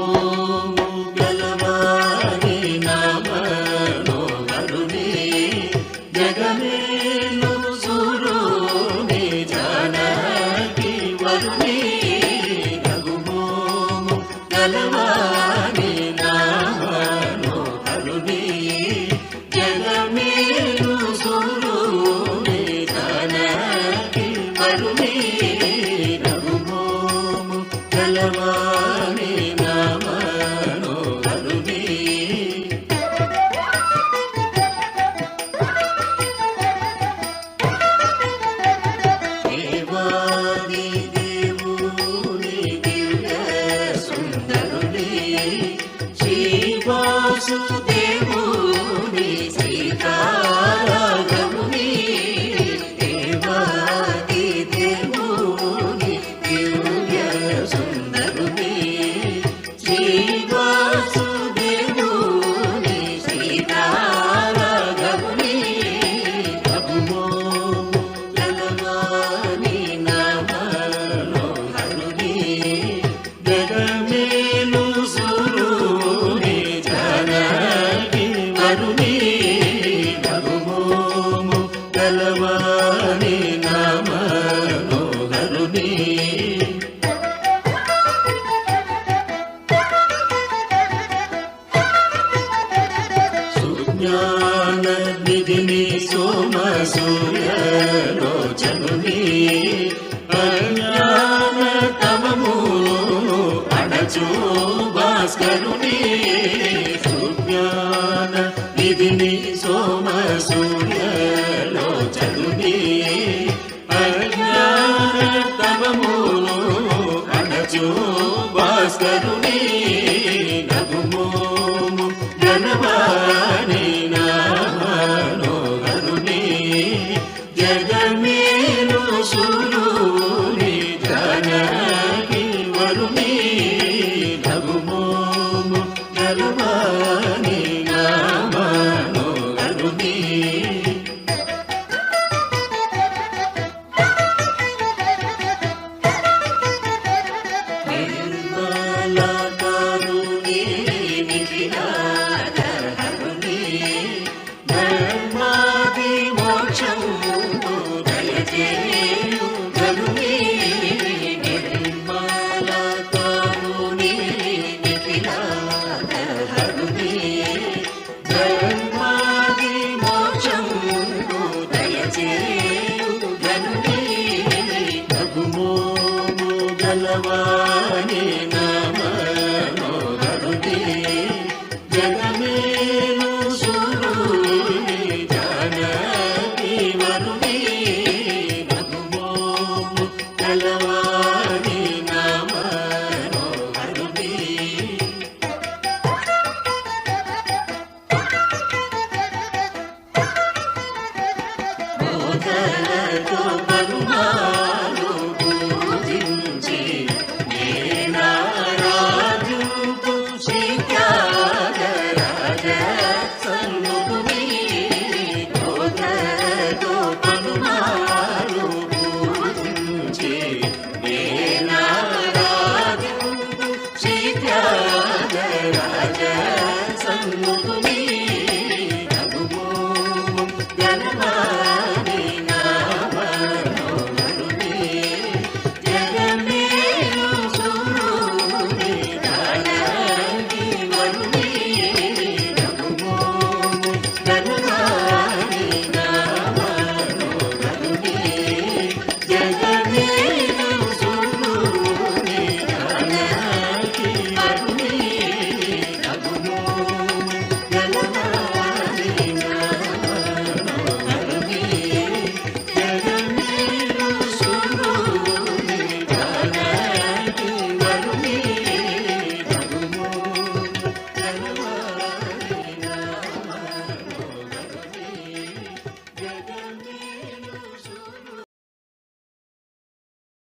రఘుమోము గలవాని నామనోహరుని జగమేలు సురుని జానకి వరుని రఘుమోము గలవాని నామనోహరుని జగమేలు సురుని జానకి వరుని రఘుమోము గలవాని నామనోహరుని దేవాది దేవుని దివ్య సుందరుని శ్రీవాసుదేవుని సీతారాఘవుని దేవాది దేవుని దివ్య సుందరుని శ్రీవాసుదేవుని సీతారాఘవుని రఘుమోము గలవాని నామనోహరుని జగమేలు సురుని జానకి వరుని రఘుమోము గలవాని నామనోహరుని సుజ్ఞాన నిధిని సోమ సూర్యలోచనుని అజ్ఞాన తమమును అణచు భాస్కరుని సుజ్ఞాన నిధిని సోమ సూర్యలోచనుని అజ్ఞాన తమమును అణచు భాస్కరుని రఘుమోము గలవాని నామనోహరుని జగమేలు సురుని జానకి వరుని రఘుమోము గలవాని నామనోహరుని నిర్మలకరుణి నిఖిలాధరుని ధర్మాది మోక్షము దయచేయు గరుని నిర్మలకరుణి నిఖిలాధరుని ధర్మాది మోక్షము దయచేయు గరుని రఘుమోము గలవాని నామనోహరుని జగమేలు సురుని జానకి వరుని రఘుమోము గలవాని